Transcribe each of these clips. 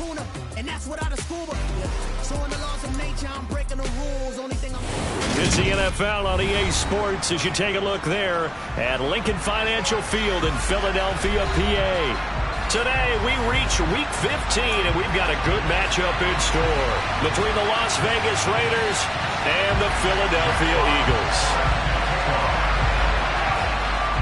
tuna, and that's without a scuba. So in the laws of nature, I'm breaking the rules. Only thing I'm... It's the NFL on EA Sports as you take a look there at Lincoln Financial Field in Philadelphia, PA. Today, we reach Week 15, and we've got a good matchup in store between the Las Vegas Raiders and the Philadelphia Eagles.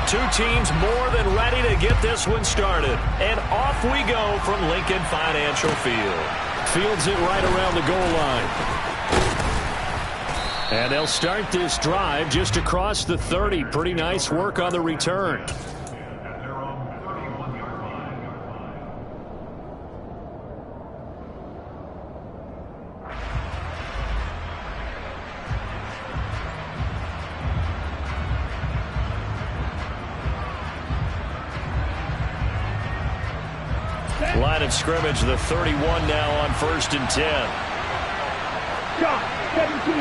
Two teams more than ready to get this one started. And off we go from Lincoln Financial Field. Fields it right around the goal line. And they'll start this drive just across the 30. Pretty nice work on the return. Line of scrimmage, the 31 now on 1st and 10. Shot, 17.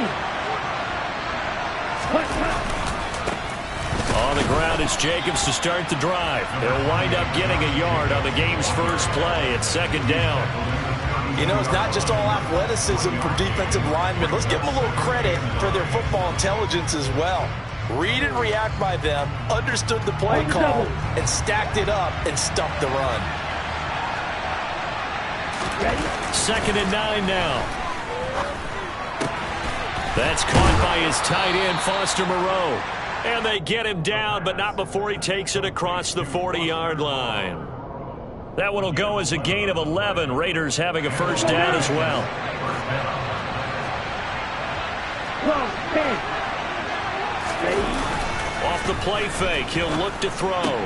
On the ground, it's Jacobs to start the drive. They'll wind up getting a yard on the game's first play. It's 2nd down. You know, it's not just all athleticism from defensive linemen. Let's give them a little credit for their football intelligence as well. Read and react by them, understood the play call, and stacked it up and stuffed the run. 2nd and 9 now. That's caught by his tight end, Foster Moreau. And they get him down, but not before he takes it across the 40-yard line. That one will go as a gain of 11. Raiders having a first down as well. Off the play fake, he'll look to throw.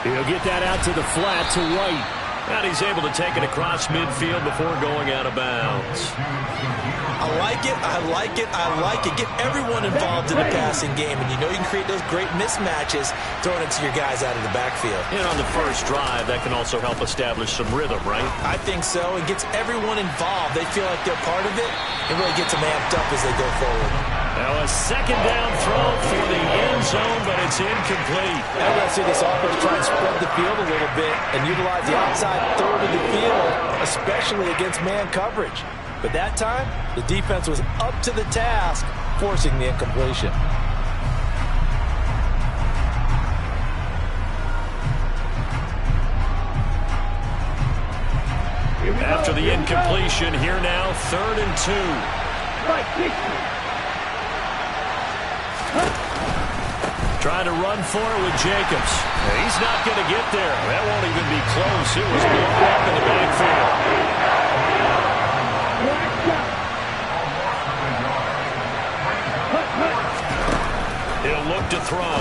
He'll get that out to the flat to White. And he's able to take it across midfield before going out of bounds. I like it, I like it, I like it. Get everyone involved in the passing game. And you know you can create those great mismatches throwing it to your guys out of the backfield. And on the first drive, that can also help establish some rhythm, right? I think so. It gets everyone involved. They feel like they're part of it. It really gets them amped up as they go forward. Now a 2nd down throw for the end zone, but it's incomplete. Now we're going to see this offense try and spread the field a little bit and utilize the outside third of the field, especially against man coverage. But that time, the defense was up to the task, forcing the incompletion. After the incompletion, here now, 3rd and 2. Trying to run for it with Jacobs. He's not going to get there. That won't even be close. It was blown up in the backfield. He'll look to throw.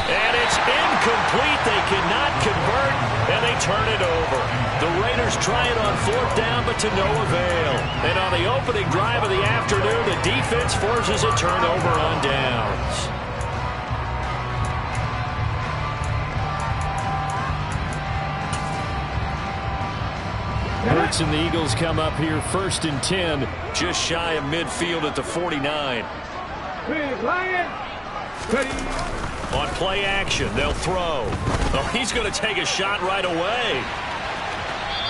And it's incomplete. They cannot convert, and they turn it over. The Raiders try it on 4th down, but to no avail. And on the opening drive of the afternoon, the defense forces a turnover on downs. Hurts and the Eagles come up here 1st and 10, just shy of midfield at the 49. On play action, they'll throw. Oh, he's going to take a shot right away.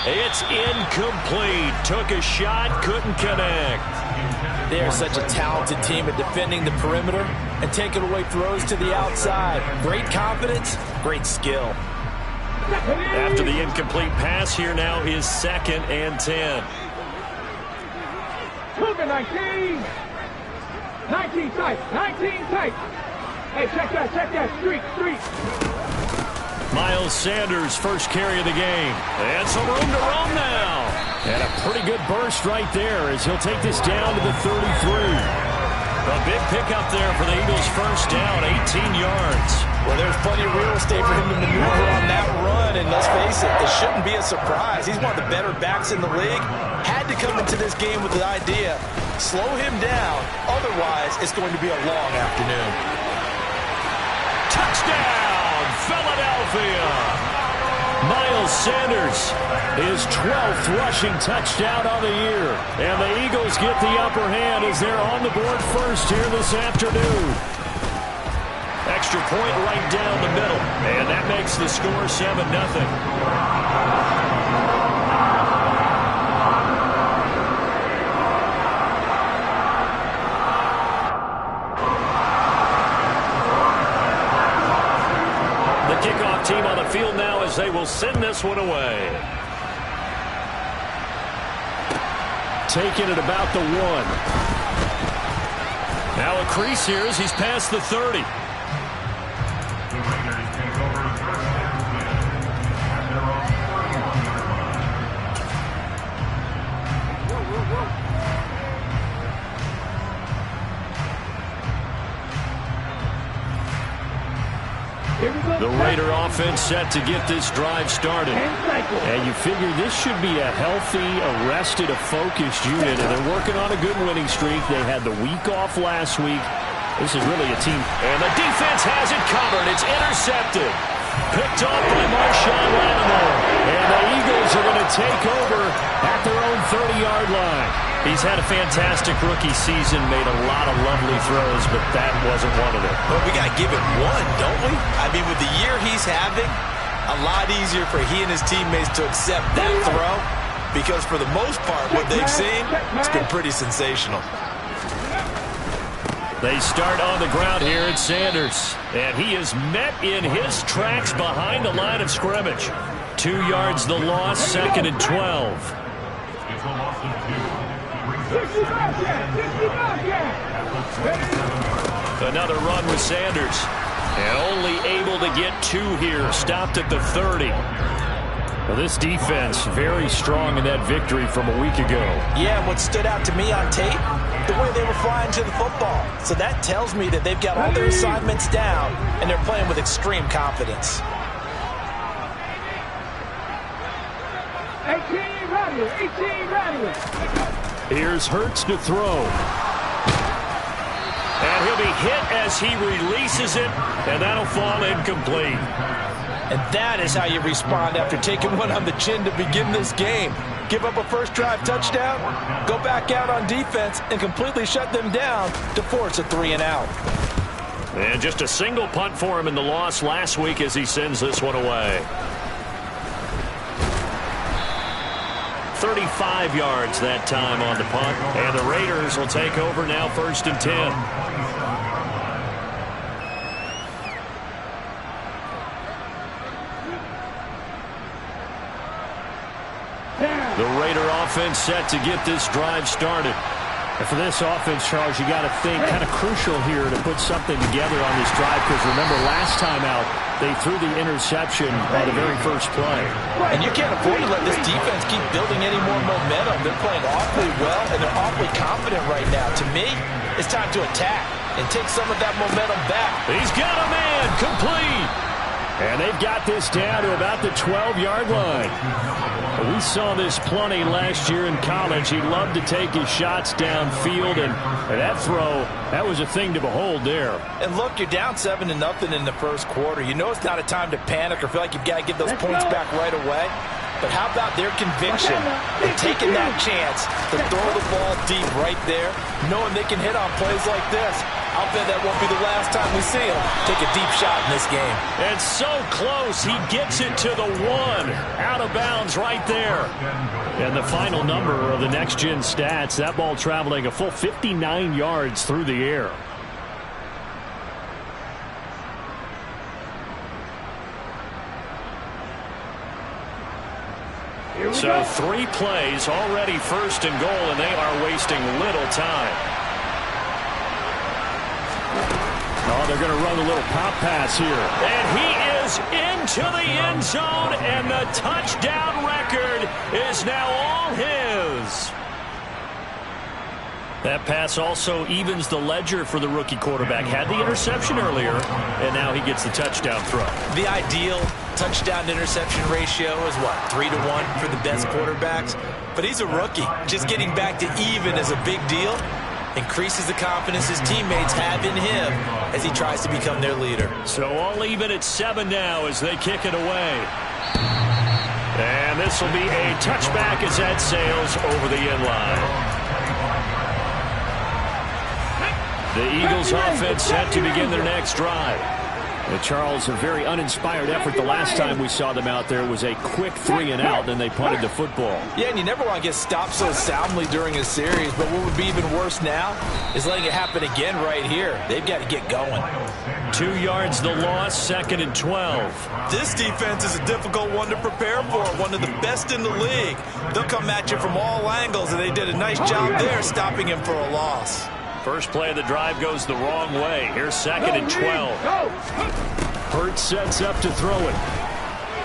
It's incomplete. Took a shot, couldn't connect. They're such a talented team at defending the perimeter and taking away throws to the outside. Great confidence, great skill. After the incomplete pass, here now is 2nd and 10. 19 tight, 19 tight. Hey, check that, streak. Miles Sanders, first carry of the game. And some room to roam now. And a pretty good burst right there as he'll take this down to the 33. A big pickup there for the Eagles' first down, 18 yards. Well, there's plenty of real estate for him to maneuver on that run, and let's face it, it shouldn't be a surprise. He's one of the better backs in the league. Had to come into this game with the idea, slow him down, otherwise it's going to be a long afternoon. Touchdown, Philadelphia! Miles Sanders, his 12th rushing touchdown on the year. And the Eagles get the upper hand as they're on the board first here this afternoon. Extra point right down the middle. And that makes the score 7-0. as they will send this one away. Taken at about the 1. Now a crease here as he's past the 30. The Raider offense set to get this drive started. And you figure this should be a healthy, arrested, a focused unit. And they're working on a good winning streak. They had the week off last week. This is really a team. And the defense has it covered. It's intercepted. Picked off by Marshawn Lattimore. And the Eagles are going to take over at their own 30-yard line. He's had a fantastic rookie season, made a lot of lovely throws, but that wasn't one of them. But we got to give it one, don't we? I mean, with the year he's having, a lot easier for he and his teammates to accept that throw, because for the most part, what they've seen, it's been pretty sensational. They start on the ground here at Sanders, and he is met in his tracks behind the line of scrimmage. 2 yards the loss, 2nd and 12. Another run with Sanders. And only able to get 2 here. Stopped at the 30. Well, this defense very strong in that victory from a week ago. Yeah, and what stood out to me on tape, the way they were flying to the football. So that tells me that they've got all their assignments down, and they're playing with extreme confidence. 18 ready. Here's Hurts to throw. And he'll be hit as he releases it, and that'll fall incomplete. And that is how you respond after taking one on the chin to begin this game. Give up a first drive touchdown, go back out on defense, and completely shut them down to force a 3-and-out. And just a single punt for him in the loss last week as he sends this one away. 35 yards that time on the punt. And the Raiders will take over now, 1st and 10. The Raider offense set to get this drive started. And for this offense, Charles, you got to think kind of crucial here to put something together on this drive, because remember last time out they threw the interception on the very first play. And you can't afford to let this defense keep building any more momentum. They're playing awfully well, and they're awfully confident right now. To me, it's time to attack and take some of that momentum back. He's got a man complete. And they've got this down to about the 12-yard line. We saw this plenty last year in college. He loved to take his shots downfield, and that throw, that was a thing to behold there. And look, you're down 7-0 in the first quarter. You know it's not a time to panic or feel like you've got to get those points back right away. But how about their conviction of taking that chance to throw the ball deep right there, knowing they can hit on plays like this? I'll bet that won't be the last time we see him take a deep shot in this game. And so close, he gets it to the 1. Out of bounds right there. And the final number of the next-gen stats, that ball traveling a full 59 yards through the air. So 3 plays, already 1st and goal, and they are wasting little time. Oh, they're going to run a little pop pass here. And he is into the end zone, and the touchdown record is now all his. That pass also evens the ledger for the rookie quarterback. Had the interception earlier, and now he gets the touchdown throw. The ideal touchdown-interception ratio is what, 3-to-1 for the best quarterbacks? But he's a rookie. Just getting back to even is a big deal. Increases the confidence his teammates have in him as he tries to become their leader. So all even at 7 now as they kick it away. And this will be a touchback as that sails over the end line. The Eagles offense set to begin their next drive. Charles, a very uninspired effort the last time we saw them out there. Was a quick 3-and-out, then they punted the football. Yeah, and you never want to get stopped so soundly during a series, but what would be even worse now is letting it happen again right here. They've got to get going. 2 yards the loss, 2nd and 12. This defense is a difficult one to prepare for, one of the best in the league. They'll come at you from all angles, and they did a nice job there stopping him for a loss. First play of the drive goes the wrong way. Here's 2nd and 12. Hurts sets up to throw it.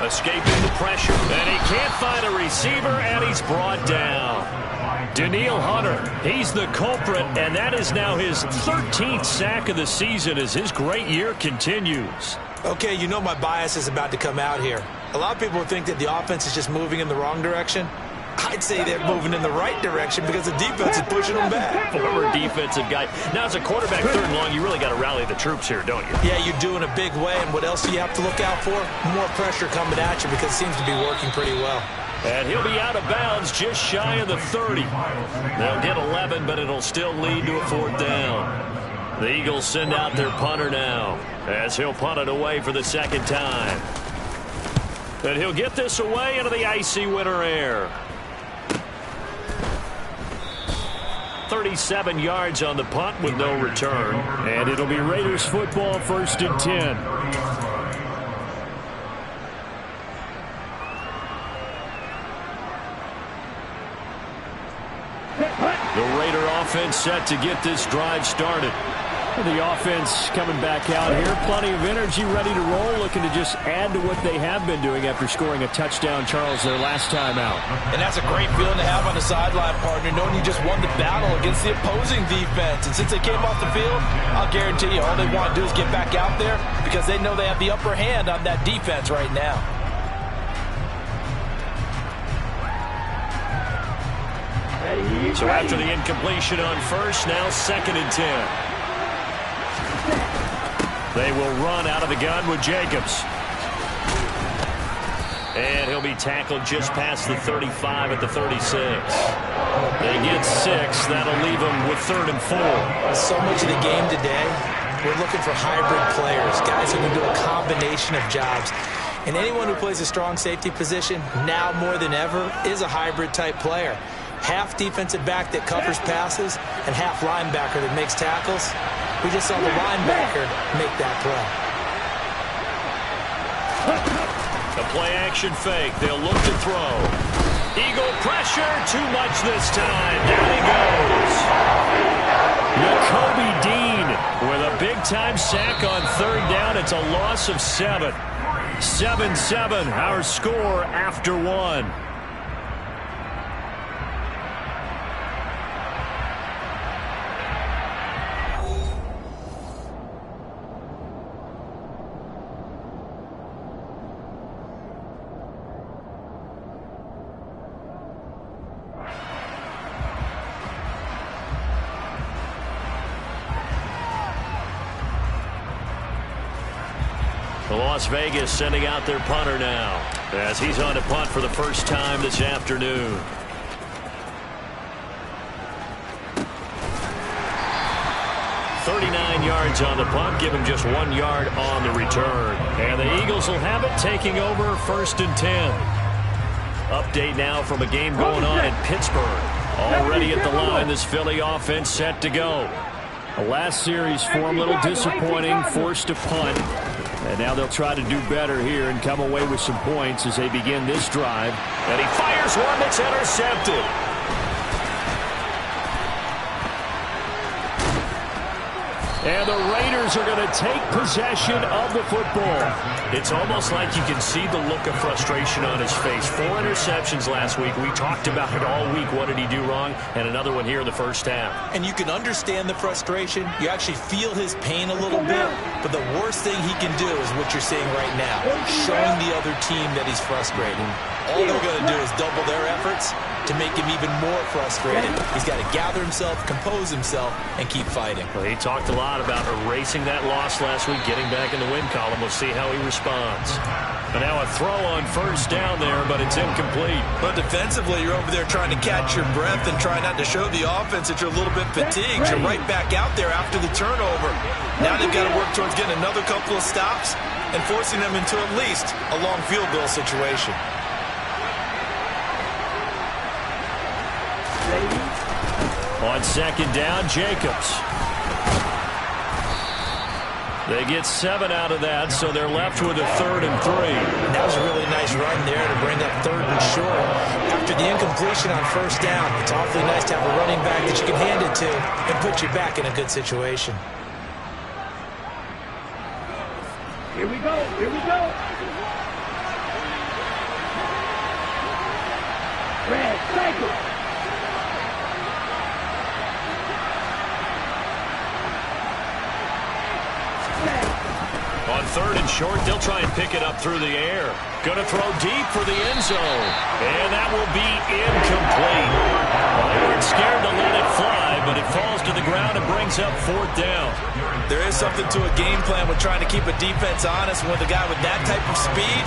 Escaping the pressure, and he can't find a receiver, and he's brought down. Danielle Hunter, he's the culprit, and that is now his 13th sack of the season as his great year continues. Okay, you know my bias is about to come out here. A lot of people think that the offense is just moving in the wrong direction. I'd say they're moving in the right direction because the defense is pushing them back. Former defensive guy. Now, as a quarterback, 3rd and long, you really got to rally the troops here, don't you? Yeah, you do in a big way. And what else do you have to look out for? More pressure coming at you because it seems to be working pretty well. And he'll be out of bounds just shy of the 30. They'll get 11, but it'll still lead to a 4th down. The Eagles send out their punter now as he'll punt it away for the 2nd time. And he'll get this away into the icy winter air. 37 yards on the punt with no return. And it'll be Raiders football, 1st and 10. The Raider offense set to get this drive started. The offense coming back out here. Plenty of energy, ready to roll, looking to just add to what they have been doing after scoring a touchdown, Charles, their last time out. And that's a great feeling to have on the sideline, partner, knowing you just won the battle against the opposing defense. And since they came off the field, I'll guarantee you all they want to do is get back out there because they know they have the upper hand on that defense right now. So after the incompletion on first, now 2nd and 10. They will run out of the gun with Jacobs. And he'll be tackled just past the 35 at the 36. They get 6. That'll leave them with 3rd and 4. So much of the game today, we're looking for hybrid players, guys who can do a combination of jobs. And anyone who plays a strong safety position, now more than ever, is a hybrid-type player. Half defensive back that covers passes and half linebacker that makes tackles. We just saw the linebacker make that play. A play-action fake. They'll look to throw. Eagle pressure. Too much this time. Down he goes. Jacoby Dean with a big-time sack on 3rd down. It's a loss of 7. 7-7, our score after 1. Las Vegas sending out their punter now as he's on to punt for the first time this afternoon. "39 yards on the punt, give him just 1 yard on the return. And the Eagles will have it, taking over 1st and 10. Update now from a game going on in Pittsburgh. Already at the line, this Philly offense set to go. The last series for him, a little disappointing, forced to punt. And now they'll try to do better here and come away with some points as they begin this drive. And he fires one that's intercepted. And the Raiders are going to take possession of the football. It's almost like you can see the look of frustration on his face. 4 interceptions last week. We talked about it all week. What did he do wrong? And another one here in the first half. And you can understand the frustration. You actually feel his pain a little bit. But the worst thing he can do is what you're seeing right now, showing the other team that he's frustrated. All they're going to do is double their efforts to make him even more frustrated. He's got to gather himself, compose himself, and keep fighting. Well, he talked a lot about erasing that loss last week, getting back in the win column. We'll see how he responds. But now a throw on first down there, but it's incomplete. But defensively, you're over there trying to catch your breath and try not to show the offense that you're a little bit fatigued. You're right back out there after the turnover. Now they've got to work towards getting another couple of stops and forcing them into at least a long field goal situation. On second down, Jacobs. They get 7 out of that, so they're left with a 3rd and 3. And that was a really nice run there to bring up 3rd and short. After the incompletion on 1st down, it's awfully nice to have a running back that you can hand it to and put you back in a good situation. Here we go. Here we go. Red, cycle. On 3rd and short, they'll try and pick it up through the air. Going to throw deep for the end zone. And that will be incomplete. Well, they weren't scared to let it fly, but it falls to the ground and brings up 4th down. There is something to a game plan with trying to keep a defense honest. With a guy with that type of speed,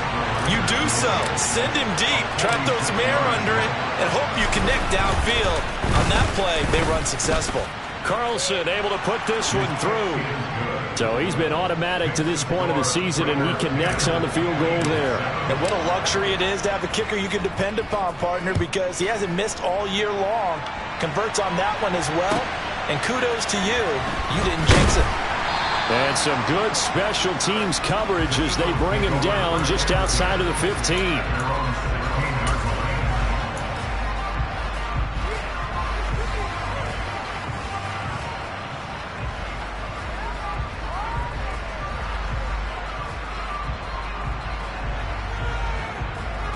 you do so. Send him deep. Try to throw some air under it and hope you connect downfield. On that play, they run successful. Carlson able to put this one through. So he's been automatic to this point of the season, and he connects on the field goal there. And what a luxury it is to have a kicker you can depend upon, partner, because he hasn't missed all year long. Converts on that one as well. And kudos to you. You didn't jinx it. And some good special teams coverage as they bring him down just outside of the 15.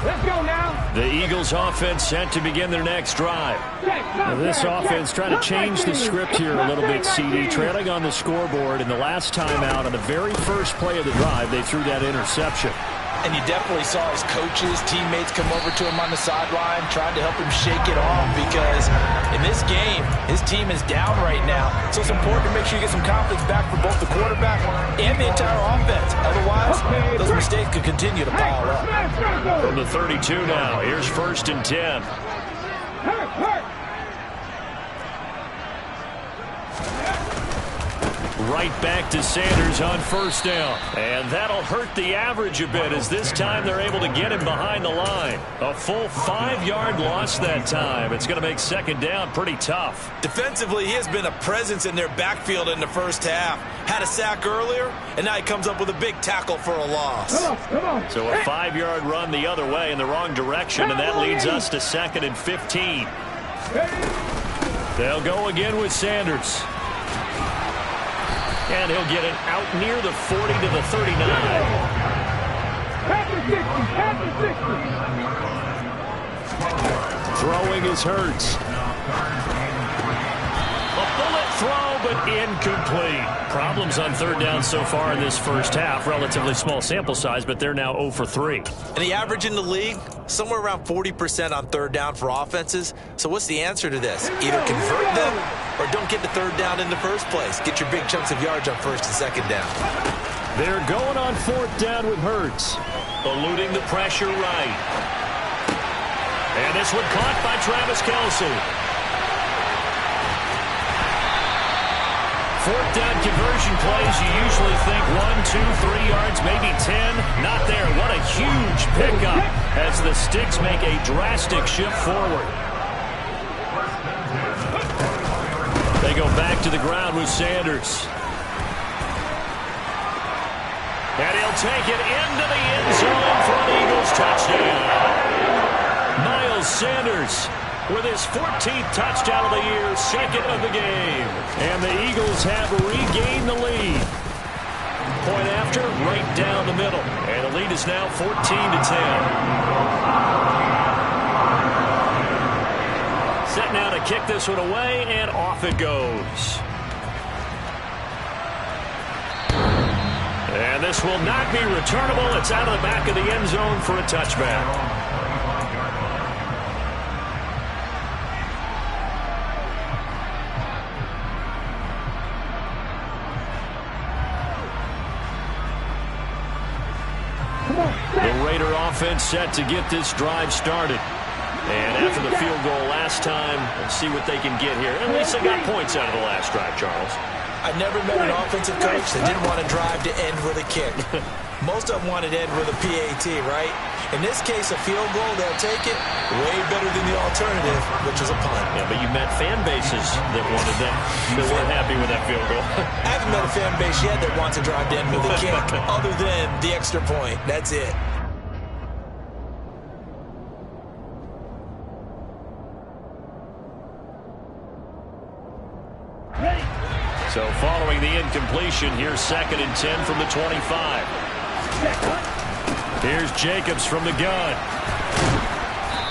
Let's go now. The Eagles offense set to begin their next drive. This offense trying to change the script here a little bit, CD. Trailing on the scoreboard, and the last time out on the very first play of the drive, they threw that interception. And you definitely saw his coaches, teammates come over to him on the sideline, tried to help him shake it off because in this game, his team is down right now. So it's important to make sure you get some confidence back for both the quarterback and the entire offense. Otherwise, those mistakes could continue to pile up. From the 32 now, here's 1st and 10. Right back to Sanders on 1st down. And that'll hurt the average a bit as this time they're able to get him behind the line. A full 5-yard loss that time. It's going to make 2nd down pretty tough. Defensively, he has been a presence in their backfield in the first half. Had a sack earlier, and now he comes up with a big tackle for a loss. Come on. So a 5-yard run the other way in the wrong direction, and that leads us to 2nd and 15. They'll go again with Sanders. And he'll get it out near the 40 to the 39. Throwing is Hurts. A bullet throw, but incomplete. Problems on 3rd down so far in this first half. Relatively small sample size, but they're now 0 for 3. And the average in the league, somewhere around 40% on 3rd down for offenses. So what's the answer to this? Either convert them or don't get the 3rd down in the first place. Get your big chunks of yards on 1st and 2nd down. They're going on 4th down with Hurts. Eluding the pressure right. And this one caught by Travis Kelce. 4th down conversion plays, you usually think 1, 2, 3 yards, maybe 10. Not there. What a huge pickup as the Sticks make a drastic shift forward. They go back to the ground with Sanders. And he'll take it into the end zone for an Eagles touchdown. Miles Sanders with his 14th touchdown of the year, 2nd of the game. And the Eagles have regained the lead. Point after, right down the middle. And the lead is now 14 to 10. Set now to kick this one away, and off it goes. And this will not be returnable. It's out of the back of the end zone for a touchback. The Raider offense set to get this drive started. And after the field goal last time, let's see what they can get here. At least they got points out of the last drive, Charles. I've never met an offensive coach that didn't want to drive to end with a kick. Most of them want it end with a PAT, right? In this case, a field goal, they'll take it way better than the alternative, which is a punt. Yeah, but you met fan bases that wanted them, that weren't happy with that field goal. I haven't met a fan base yet that wants to drive to end with a kick, other than the extra point. That's it. So following the incompletion, here's 2nd and 10 from the 25. Here's Jacobs from the gun.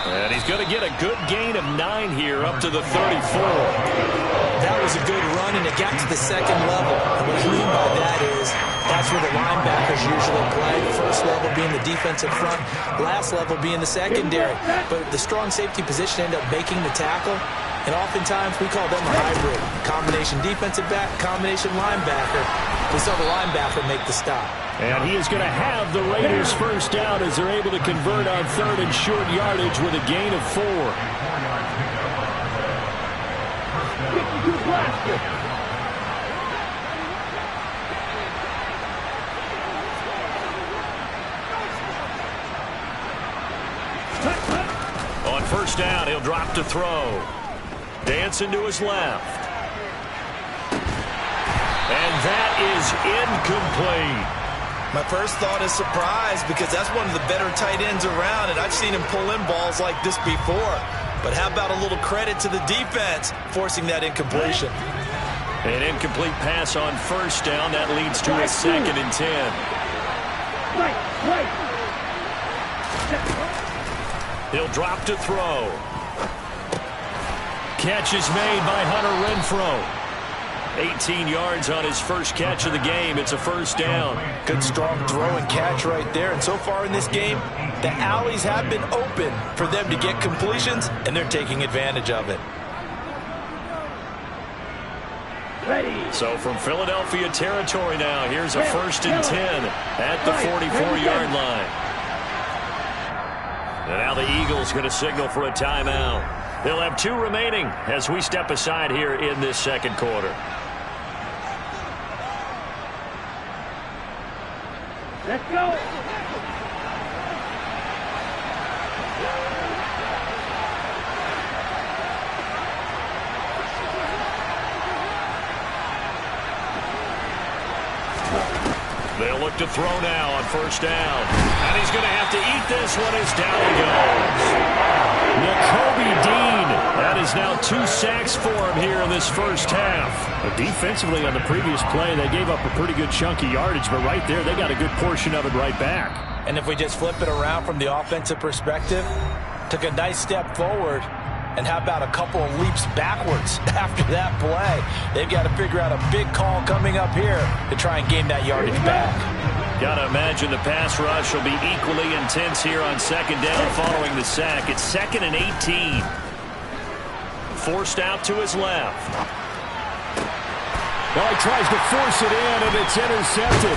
And he's going to get a good gain of 9 here up to the 34. That was a good run, and it got to the 2nd level. And what I mean by that is that's where the linebackers usually play. The first level being the defensive front, last level being the secondary. But the strong safety position ended up making the tackle. And oftentimes, we call them a hybrid. Combination defensive back, combination linebacker. We saw the linebacker make the stop. And he is going to have the Raiders first down as they're able to convert on 3rd and short yardage with a gain of 4. 52 blaster. On 1st down, he'll drop to throw. Dancing to his left. And that is incomplete. My first thought is surprise, because that's one of the better tight ends around, and I've seen him pull in balls like this before. But how about a little credit to the defense forcing that incompletion? An incomplete pass on 1st down. That leads to a 2nd and 10. He'll drop to throw. Catch is made by Hunter Renfrow. 18 yards on his first catch of the game. It's a 1st down. Good strong throw and catch right there. And so far in this game, the alleys have been open for them to get completions, and they're taking advantage of it. So from Philadelphia territory now, here's a 1st and 10 at the 44-yard line. And now the Eagles going to signal for a timeout. They'll have 2 remaining as we step aside here in this 2nd quarter. Let's go. They'll look to throw now on 1st down. And he's going to have to eat this one as down he goes. Nakobe Dean. That is now 2 sacks for him here in this 1st half. But defensively on the previous play, they gave up a pretty good chunk of yardage, but right there, they got a good portion of it right back. And if we just flip it around from the offensive perspective, took a nice step forward, and how about a couple of leaps backwards after that play? They've got to figure out a big call coming up here to try and gain that yardage back. Got to imagine the pass rush will be equally intense here on 2nd down following the sack. It's 2nd and 18. Forced out to his left. Well, he tries to force it in, and it's intercepted.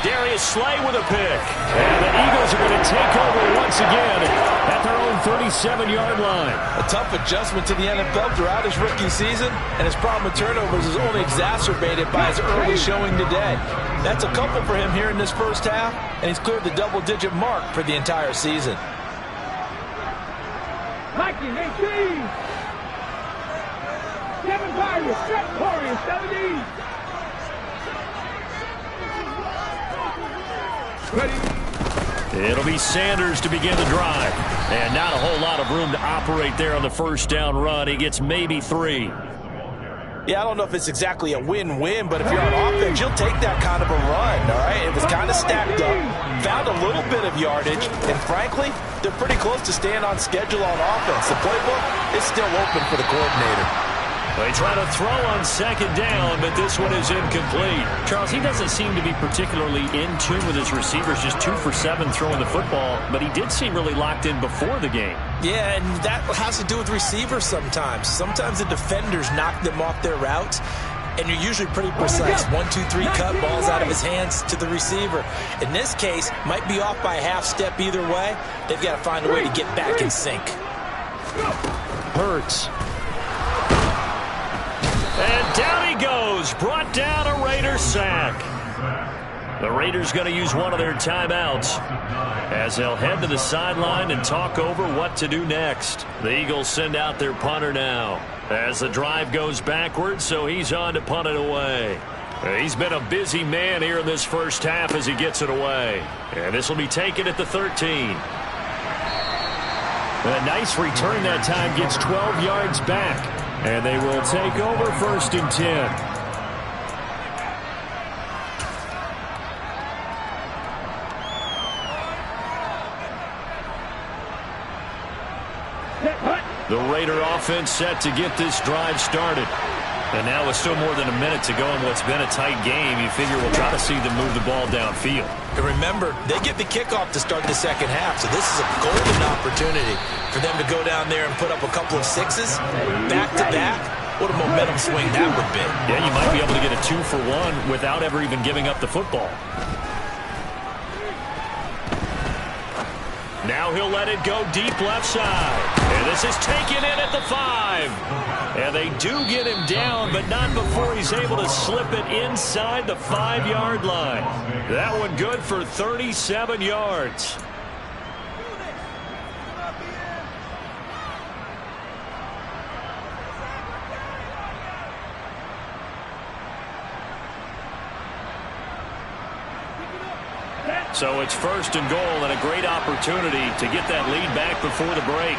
Darius Slay with a pick. And the Eagles are going to take over once again at their own 37-yard line. A tough adjustment to the NFL throughout his rookie season, and his problem with turnovers is only exacerbated by his early showing today. That's a couple for him here in this 1st half, and he's cleared the double-digit mark for the entire season. Mikey, 18. Kevin Byron, Steph Curry, 17. It'll be Sanders to begin the drive. And not a whole lot of room to operate there on the 1st down run. He gets maybe 3. Yeah, I don't know if it's exactly a win-win, but if you're on offense, you'll take that kind of a run, all right? It was kind of stacked up, found a little bit of yardage, and frankly, they're pretty close to staying on schedule on offense. The playbook is still open for the coordinator. They try to throw on 2nd down, but this one is incomplete. Charles, he doesn't seem to be particularly in tune with his receivers, just 2 for 7 throwing the football, but he did seem really locked in before the game. Yeah, and that has to do with receivers sometimes. Sometimes the defenders knock them off their routes, and you're usually pretty precise. 1, 2, 3 cut, balls out of his hands to the receiver. In this case, might be off by a half step either way. They've got to find a way to get back in sync. Hurts. And down he goes, brought down a Raider sack. The Raiders going to use one of their timeouts as they'll head to the sideline and talk over what to do next. The Eagles send out their punter now as the drive goes backwards, so he's on to punt it away. He's been a busy man here in this first half as he gets it away. And this will be taken at the 13. A nice return that time, gets 12 yards back. And they will take over 1st and 10. The Raider offense set to get this drive started. And now with still more than a minute to go in what's been a tight game, you figure we'll try to see them move the ball downfield. And remember, they get the kickoff to start the second half, so this is a golden opportunity for them to go down there and put up a couple of sixes back-to-back. What a momentum swing that would be. Yeah, you might be able to get a 2-for-1 without ever even giving up the football. Now he'll let it go deep left side. And this is taken in at the 5. And they do get him down, but not before he's able to slip it inside the 5-yard line. That one good for 37 yards. So it's 1st and goal and a great opportunity to get that lead back before the break.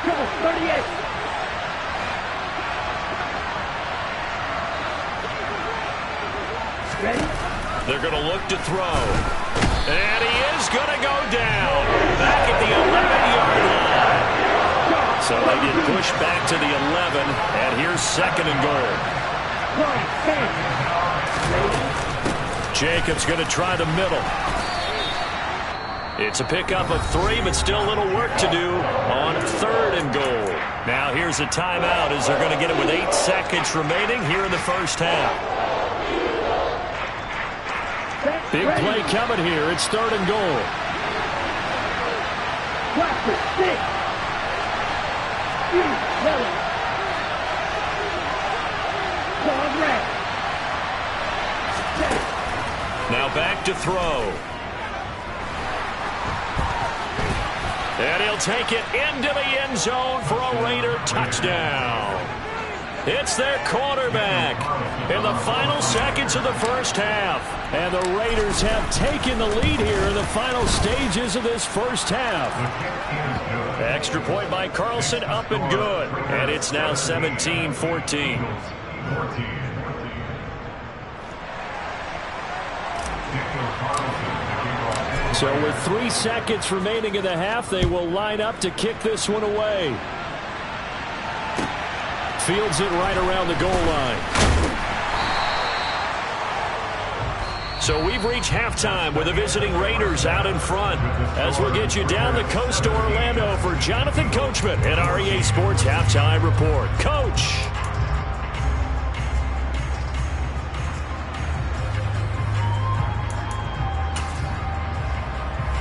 Go, 38. Ready? They're going to look to throw. And he is going to go down back at the 11-yard line. So they get pushed back to the 11, and here's 2nd and goal. Jacobs going to try the middle. It's a pickup of 3, but still a little work to do on 3rd and goal. Now here's a timeout as they're going to get it with 8 seconds remaining here in the first half. Big play coming here. It's 3rd and goal. Now back to throw. And he'll take it into the end zone for a Raider touchdown. It's their quarterback in the final seconds of the first half. And the Raiders have taken the lead here in the final stages of this first half. Extra point by Carlson, up and good. And it's now 17-14. So with 3 seconds remaining in the half, they will line up to kick this one away. Fields it right around the goal line. So we've reached halftime with the visiting Raiders out in front. As we'll get you down the coast to Orlando for Jonathan Coachman at our EA Sports Halftime Report. Coach.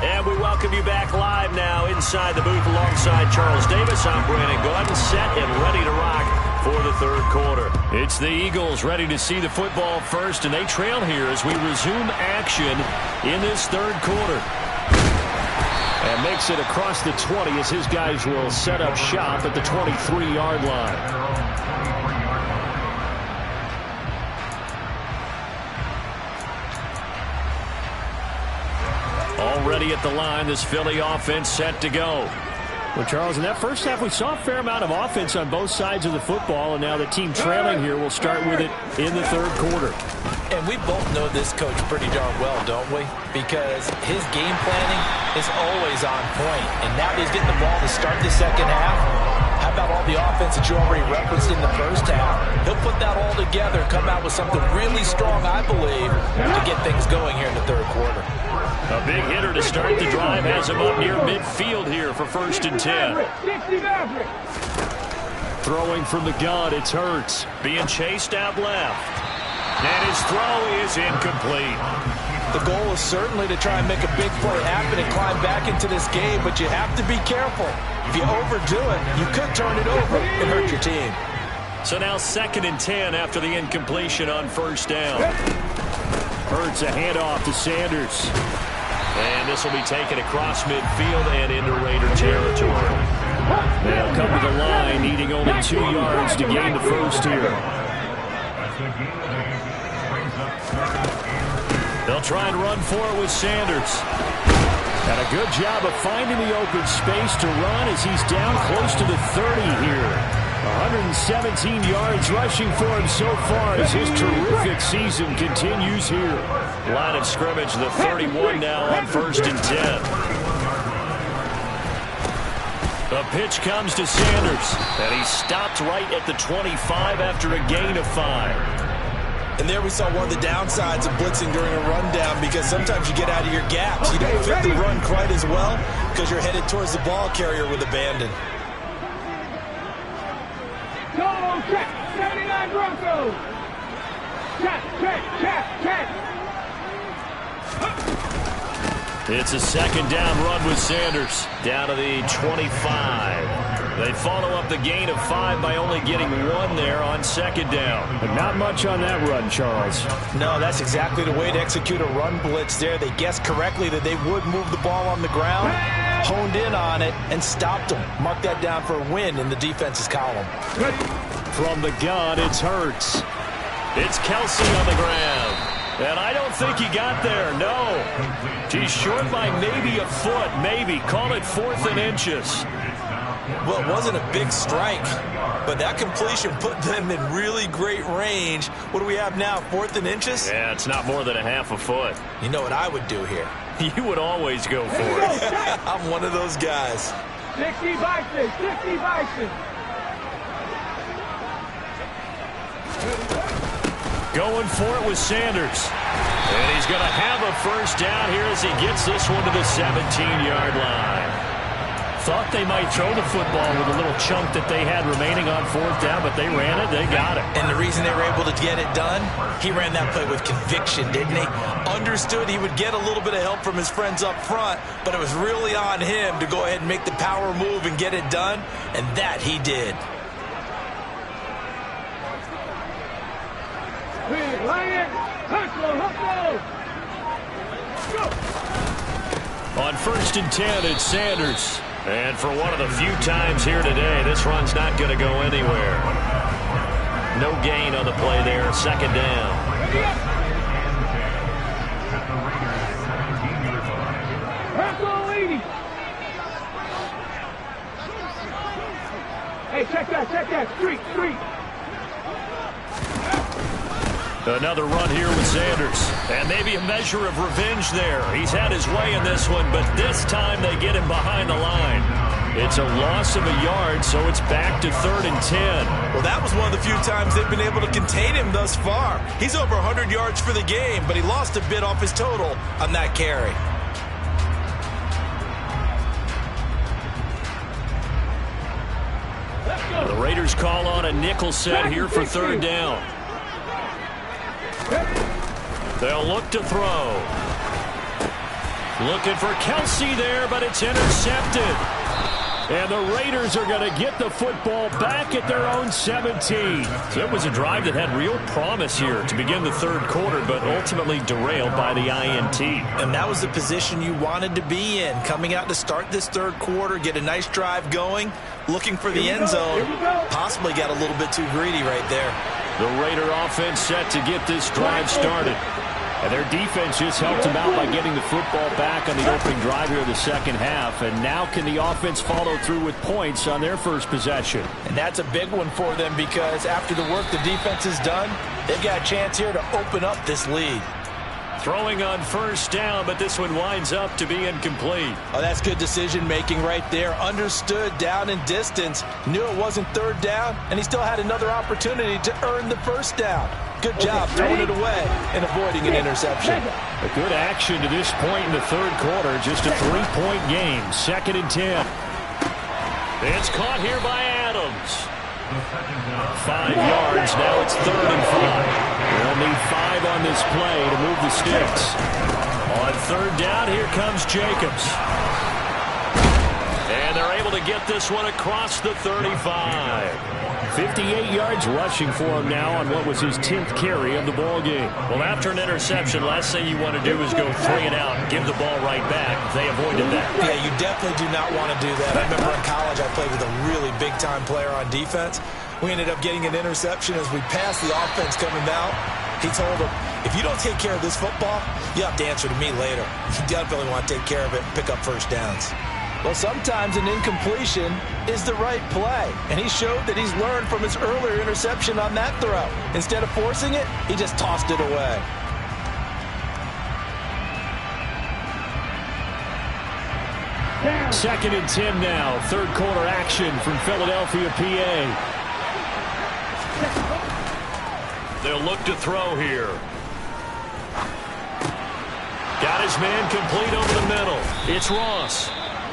And we welcome you back live now inside the booth alongside Charles Davis. I'm Brandon Gordon, set and ready to rock for the 3rd quarter. It's the Eagles ready to see the football first, and they trail here as we resume action in this 3rd quarter. And makes it across the 20 as his guys will set up shop at the 23-yard line. Already at the line, this Philly offense set to go. Well, Charles, in that first half, we saw a fair amount of offense on both sides of the football, and now the team trailing here will start with it in the 3rd quarter. And we both know this coach pretty darn well, don't we? Because his game planning is always on point. And now that he's getting the ball to start the second half, how about all the offense that you already referenced in the first half? He'll put that all together, come out with something really strong, I believe, to get things going here in the 3rd quarter. A big hitter to start the drive has him up near midfield here for 1st and 10. Throwing from the gun, it's Hurts. Being chased out left. And his throw is incomplete. The goal is certainly to try and make a big play happen and climb back into this game, but you have to be careful. If you overdo it, you could turn it over and hurt your team. So now 2nd and 10 after the incompletion on first down. Hurts a handoff to Sanders. And this will be taken across midfield and into Raider territory. They'll come to the line, needing only 2 yards to gain the first here. They'll try and run for it with Sanders. And a good job of finding the open space to run as he's down close to the 30 here. 117 yards rushing for him so far as his terrific season continues here. Line of scrimmage, the 31 now on 1st and 10. The pitch comes to Sanders, and he stopped right at the 25 after a gain of 5. And there we saw one of the downsides of blitzing during a rundown, because sometimes you get out of your gaps. You don't fit the run quite as well because you're headed towards the ball carrier with abandon. Go, check, 79 Broncos. Check. It's a 2nd down run with Sanders down to the 25. They follow up the gain of 5 by only getting 1 there on 2nd down. But not much on that run, Charles. No, that's exactly the way to execute a run blitz there. They guessed correctly that they would move the ball on the ground, honed in on it, and stopped them. Mark that down for a win in the defense's column. From the gun, it's Hurts. It's Kelsey on the ground. And I don't think he got there, no. He's short by maybe a foot, maybe. Call it 4th and inches. Well, it wasn't a big strike, but that completion put them in really great range. What do we have now, 4th and inches? Yeah, it's not more than a half a foot. You know what I would do here? You would always go for it. I'm one of those guys. 60 Bison. Going for it with Sanders. And he's going to have a first down here as he gets this one to the 17-yard line. Thought they might throw the football with a little chunk that they had remaining on 4th down, but they ran it, they got it. And the reason they were able to get it done, he ran that play with conviction, didn't he? Understood he would get a little bit of help from his friends up front, but it was really on him to go ahead and make the power move and get it done, and that he did. On 1st and 10, it's Sanders. And for one of the few times here today, this run's not going to go anywhere. No gain on the play there, 2nd down. Hey, check that. Street. Another run here with Sanders. And maybe a measure of revenge there. He's had his way in this one, but this time they get him behind the line. It's a loss of a yard, so it's back to 3rd and 10. Well, that was one of the few times they've been able to contain him thus far. He's over 100 yards for the game, but he lost a bit off his total on that carry. The Raiders call on a nickel set here for 3rd down. They'll look to throw. Looking for Kelsey there, but it's intercepted. And the Raiders are going to get the football back at their own 17. So it was a drive that had real promise here to begin the 3rd quarter, but ultimately derailed by the INT. And that was the position you wanted to be in. Coming out to start this 3rd quarter, get a nice drive going, looking for the end zone. Possibly got a little bit too greedy right there. The Raider offense set to get this drive started. And their defense just helped them out by getting the football back on the opening drive here in the 2nd half. And now can the offense follow through with points on their first possession? And that's a big one for them, because after the work the defense has done, they've got a chance here to open up this lead. Throwing on 1st down, but this one winds up to be incomplete. Oh, that's good decision-making right there. Understood down and distance. Knew it wasn't 3rd down, and he still had another opportunity to earn the 1st down. Good job throwing it away and avoiding an interception. A good action to this point in the 3rd quarter. Just a 3-point game. 2nd and 10. It's caught here by Adams. 5 yards. Now it's 3rd and 5. They'll need 5 on this play to move the sticks. On 3rd down, here comes Jacobs. And they're able to get this one across the 35. 58 yards rushing for him now on what was his 10th carry of the ball game. Well, after an interception, last thing you want to do is go 3 and out and give the ball right back. They avoided that. Yeah, you definitely do not want to do that. I remember in college I played with a really big-time player on defense. We ended up getting an interception as we passed the offense coming out. He told him, if you don't take care of this football, you have to answer to me later. You definitely want to take care of it and pick up first downs. Well, sometimes an incompletion is the right play, and he showed that he's learned from his earlier interception on that throw. Instead of forcing it, he just tossed it away. Second and 10 now. Third quarter action from Philadelphia, PA. They'll look to throw here. Got his man complete over the middle. It's Ross.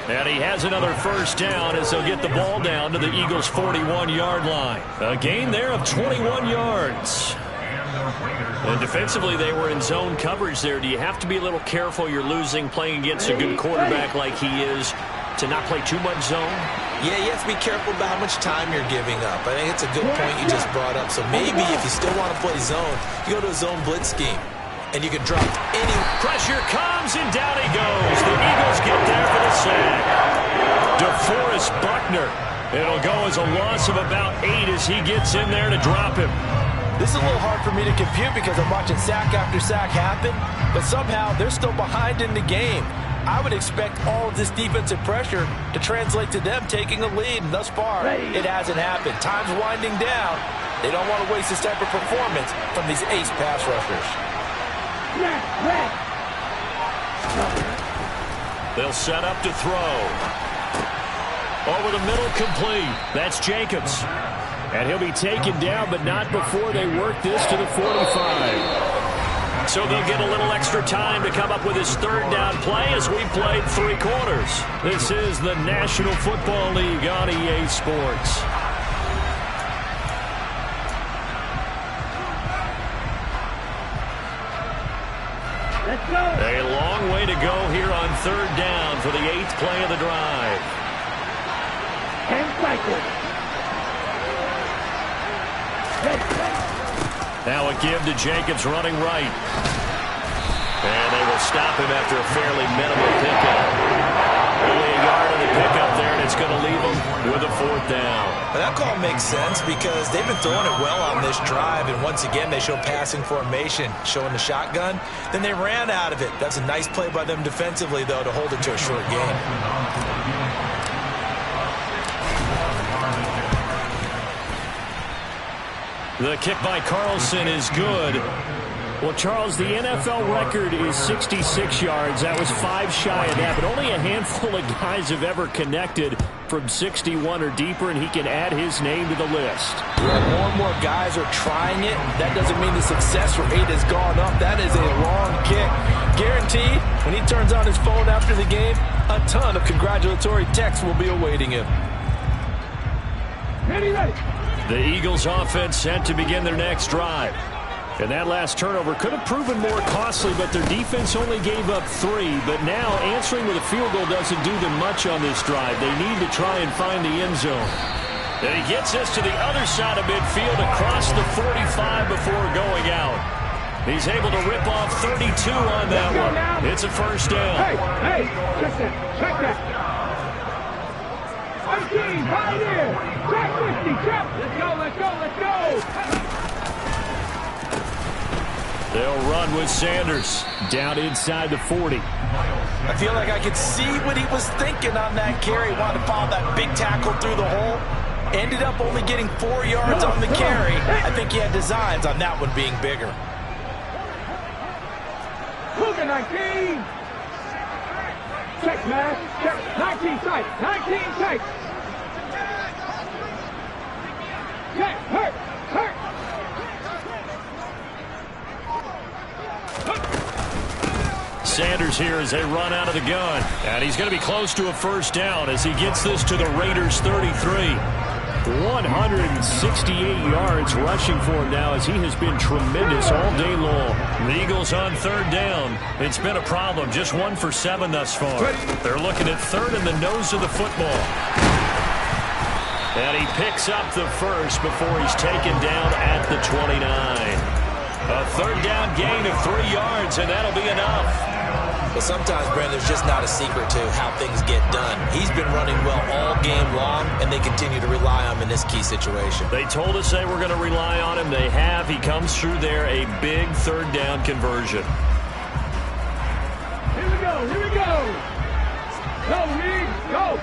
And he has another first down as they'll get the ball down to the Eagles' 41-yard line. A gain there of 21 yards. And defensively, they were in zone coverage there. Do you have to be a little careful you're losing playing against a good quarterback like he is to not play too much zone? Yeah, you have to be careful about how much time you're giving up. I think it's a good point you just brought up. So maybe if you still want to play zone, you go to a zone blitz scheme. And you can drop any. Pressure comes, and down he goes. The Eagles get there for the sack. DeForest Buckner. It'll go as a loss of about 8 as he gets in there to drop him. This is a little hard for me to compute because I'm watching sack after sack happen, but somehow they're still behind in the game. I would expect all of this defensive pressure to translate to them taking a lead, and thus far, it hasn't happened. Time's winding down. They don't want to waste this type of performance from these ace pass rushers. They'll set up to throw. Over the middle, complete. That's Jacobs. And he'll be taken down, but not before they work this to the 45. So they'll get a little extra time to come up with his third down play as we played 3 quarters. This is the National Football League on EA Sports. A long way to go here on third down for the 8th play of the drive. 10 cycles. Now a give to Jacobs running right. And they will stop him after a fairly minimal pickup. Only a yard of the pickup there, and it's going to leave him with a 4th down. Well, that call makes sense because they've been throwing it well on this drive, and once again they show passing formation, showing the shotgun. Then they ran out of it. That's a nice play by them defensively, though, to hold it to a short game. The kick by Carlson is good. Well, Charles, the NFL record is 66 yards. That was 5 shy of that, but only a handful of guys have ever connected from 61 or deeper, and he can add his name to the list. Yeah, more and more guys are trying it. That doesn't mean the success rate has gone up. That is a long kick. Guaranteed, when he turns on his phone after the game, a ton of congratulatory texts will be awaiting him. Ready. The Eagles offense set to begin their next drive. And that last turnover could have proven more costly, but their defense only gave up 3. But now answering with a field goal doesn't do them much on this drive. They need to try and find the end zone. And he gets us to the other side of midfield across the 45 before going out. He's able to rip off 32 on that one. It's a first down. Hey, check that. 18, right here. Check 50, check. Let's go. They'll run with Sanders. Down inside the 40. I feel like I could see what he was thinking on that carry. Wanted to follow that big tackle through the hole. Ended up only getting 4 yards on the carry. I think he had designs on that one being bigger. Cougar 19. Check, man. Check. 19 tight. 19 tight. Check. Hurt. Sanders here as they run out of the gun. And he's going to be close to a first down as he gets this to the Raiders' 33. 168 yards rushing for him now, as he has been tremendous all day long. The Eagles on third down. It's been a problem. Just 1 for 7 thus far. They're looking at third in the nose of the football. And he picks up the first before he's taken down at the 29. A third down gain of 3 yards, and that'll be enough. But sometimes, Brandon, there's just not a secret to how things get done. He's been running well all game long, and they continue to rely on him in this key situation. They told us they were going to rely on him. They have. He comes through there, a big third down conversion. Here we go. Here we go. Go, Reed. Go.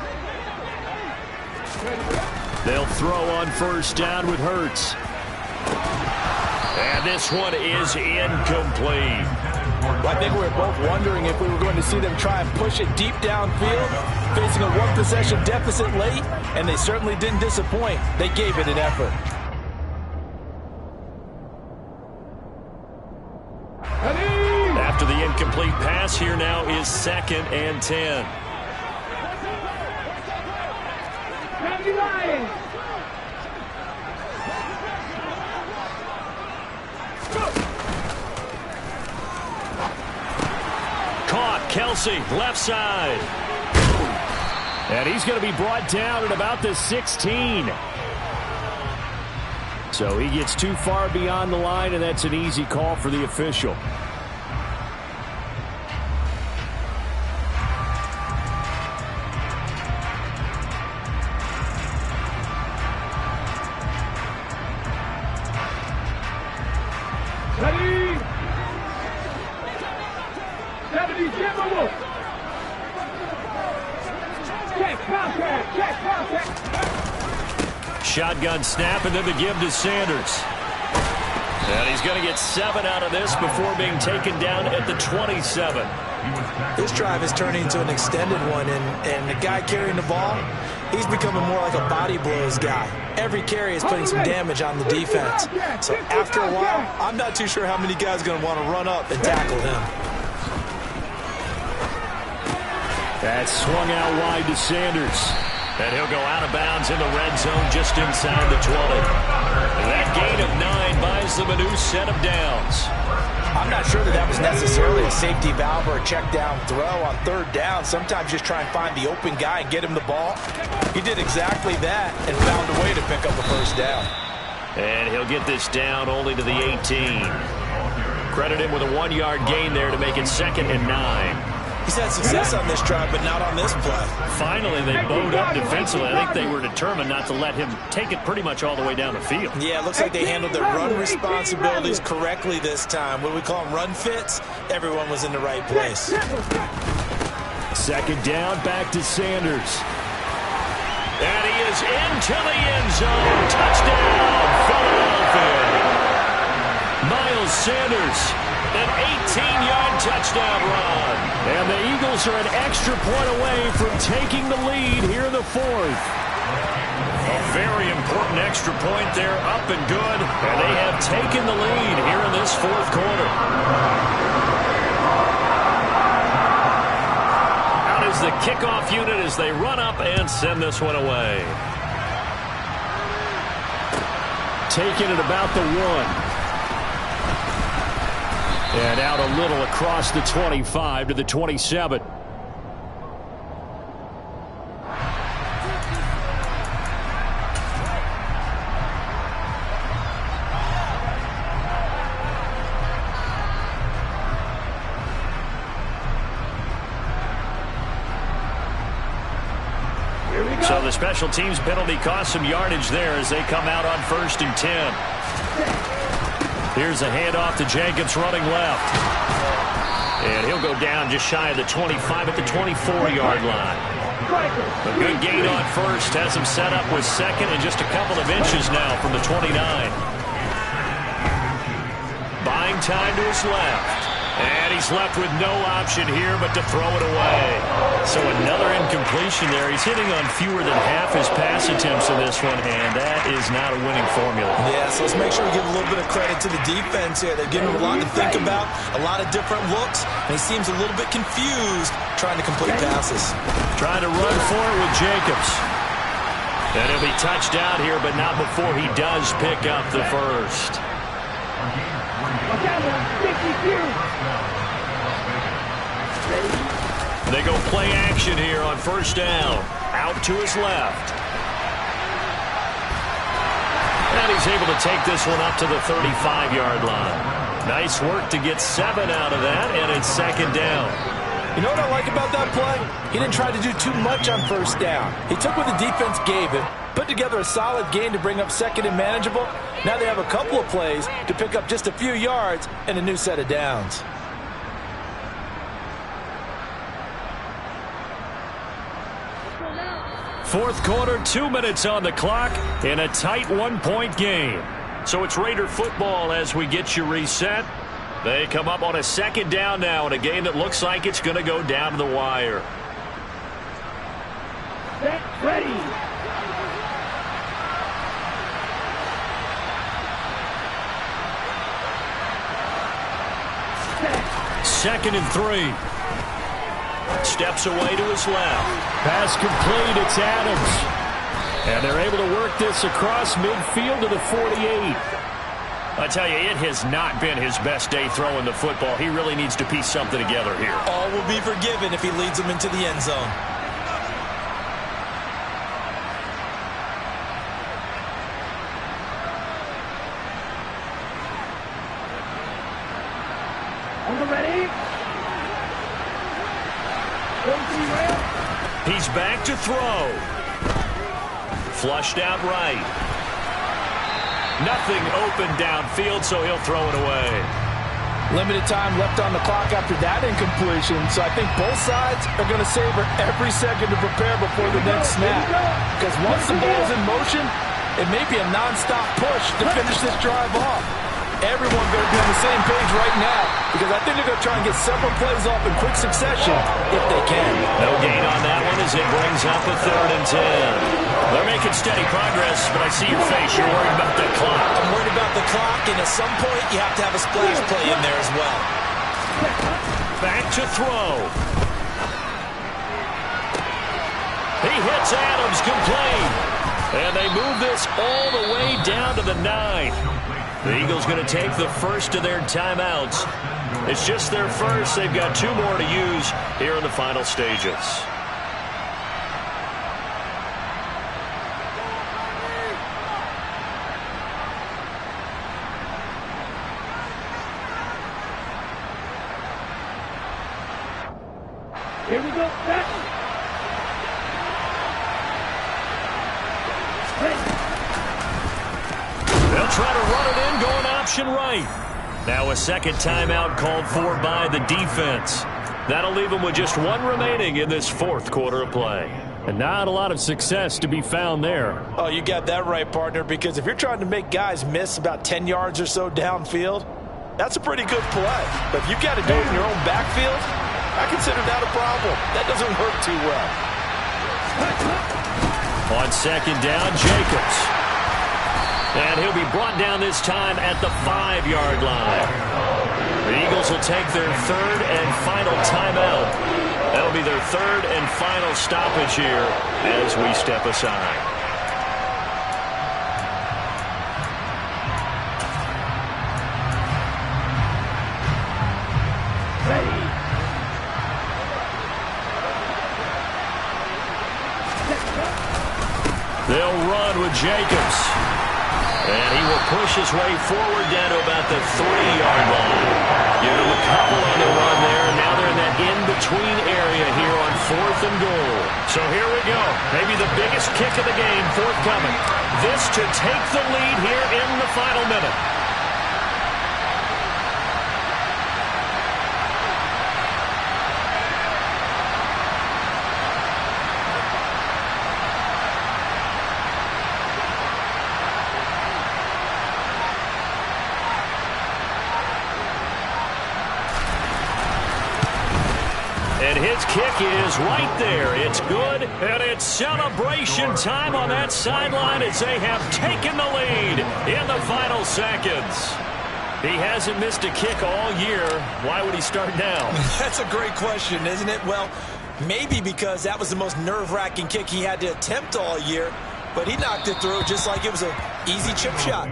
They'll throw on first down with Hurts. And this one is incomplete. Well, I think we were both wondering if we were going to see them try and push it deep downfield, facing a one-possession deficit late, and they certainly didn't disappoint. They gave it an effort. After the incomplete pass, here now is 2nd and 10. Caught, Kelsey, left side. And he's going to be brought down at about the 16. So he gets too far beyond the line, and that's an easy call for the official. Ready? 70, Jimbo. Check, contact, check, contact. Shotgun snap, and then the give to Sanders. And he's going to get 7 out of this before being taken down at the 27. This drive is turning into an extended one, and the guy carrying the ball, he's becoming more like a body blows guy. Every carry is putting some damage on the defense. So after a while, I'm not too sure how many guys are going to want to run up and tackle him. That swung out wide to Sanders. And he'll go out of bounds in the red zone just inside the 20. And that gain of 9 buys them a new set of downs. I'm not sure that was necessarily a safety valve or a check down throw on third down. Sometimes just try and find the open guy and get him the ball. He did exactly that and found a way to pick up the first down. And he'll get this down only to the 18. Credit him with a 1-yard gain there to make it 2nd and 9. He's had success on this drive, but not on this play. Finally, they bowed up defensively. I think they were determined not to let him take it pretty much all the way down the field. Yeah, it looks like they handled their run responsibilities correctly this time. What we call them run fits, everyone was in the right place. 2nd down, back to Sanders. And he is into the end zone. Touchdown, Philadelphia. Miles Sanders, an 18-yard touchdown run. And the Eagles are an extra point away from taking the lead here in the 4th. A very important extra point there, up and good. And they have taken the lead here in this 4th quarter. Out is the kickoff unit as they run up and send this one away. Taking it about the 1. And out a little across the 25 to the 27. So the special teams penalty cost some yardage there as they come out on 1st and 10. Here's a handoff to Jacobs running left. And he'll go down just shy of the 25 at the 24-yard line. A good gain on 1st. Has him set up with 2nd and just a couple of inches now from the 29. Buying time to his left. And he's left with no option here but to throw it away. So another incompletion there. He's hitting on fewer than half his pass attempts in this one, and that is not a winning formula. Yeah, so let's make sure we give a little bit of credit to the defense here. They're giving him a lot to think about, a lot of different looks, and he seems a little bit confused trying to complete passes. Trying to run for it with Jacobs. And he'll be touched down here, but not before he does pick up the first. They go play action here on first down. Out to his left. And he's able to take this one up to the 35-yard line. Nice work to get 7 out of that, and it's second down. You know what I like about that play? He didn't try to do too much on first down. He took what the defense gave him, put together a solid game to bring up second and manageable. Now they have a couple of plays to pick up just a few yards and a new set of downs. Fourth quarter, 2 minutes on the clock in a tight 1-point game. So it's Raider football as we get you reset. They come up on a second down now in a game that looks like it's going to go down to the wire. Set, ready. Second and 3. Steps away to his left. Pass complete. It's Adams. And they're able to work this across midfield to the 48. I tell you, it has not been his best day throwing the football. He really needs to piece something together here. All will be forgiven if he leads them into the end zone. On the ready. He's back to throw. Flushed out right. Nothing open downfield, so he'll throw it away. Limited time left on the clock after that incompletion, so I think both sides are going to savor every second to prepare before the next snap. Because once the ball's in motion, it may be a non-stop push to finish this drive off. Everyone better be on the same page right now, because I think they're going to try and get several plays off in quick succession if they can. No gain on that one as it brings up a 3rd and 10. They're making steady progress, but I see your face. You're worried about the clock. I'm worried about the clock, and at some point you have to have a splash play in there as well. Back to throw. He hits Adams complete. And they move this all the way down to the 9. The Eagles going to take the first of their timeouts. It's just their first. They've got 2 more to use here in the final stages. Here we go. Set. They'll try to run it in, going option right. Now a second timeout called for by the defense. That'll leave them with just 1 remaining in this 4th quarter of play. And not a lot of success to be found there. Oh, you got that right, partner, because if you're trying to make guys miss about 10 yards or so downfield, that's a pretty good play. But if you've got to do it in your own backfield, I consider that a problem. That doesn't work too well. On second down, Jacobs. And he'll be brought down this time at the 5-yard line. The Eagles will take their 3rd and final timeout. That'll be their 3rd and final stoppage here as we step aside. Ready. They'll run with Jacobs. And he will push his way forward down to about the 3-yard line. Give him a couple on the run there. Now they're in that in-between area here on 4th and goal. So here we go. Maybe the biggest kick of the game forthcoming. This to take the lead here in the final minute. And his kick is right there. It's good, and it's celebration time on that sideline as they have taken the lead in the final seconds. He hasn't missed a kick all year. Why would he start now? That's a great question, isn't it? Well, maybe because that was the most nerve-wracking kick he had to attempt all year. but he knocked it through just like it was an easy chip shot.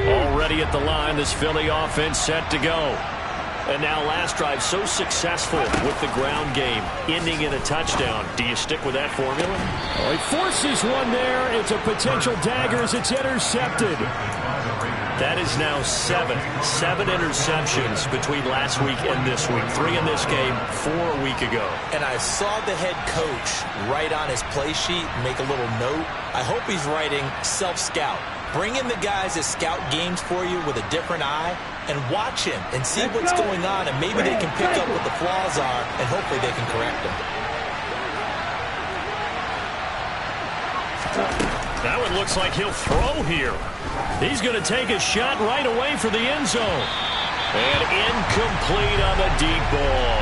Already at the line, this Philly offense set to go. And now last drive so successful with the ground game, ending in a touchdown. Do you stick with that formula? Oh, he forces one there. It's a potential dagger as it's intercepted. That is now seven interceptions between last week and this week. 3 in this game, 4 a week ago. And I saw the head coach write on his play sheet, make a little note. I hope he's writing self-scout. Bring in the guys that scout games for you with a different eye and watch him and see what's going on, and maybe they can pick up what the flaws are, and hopefully they can correct them. That one looks like he'll throw here. He's going to take a shot right away for the end zone. And incomplete on the deep ball.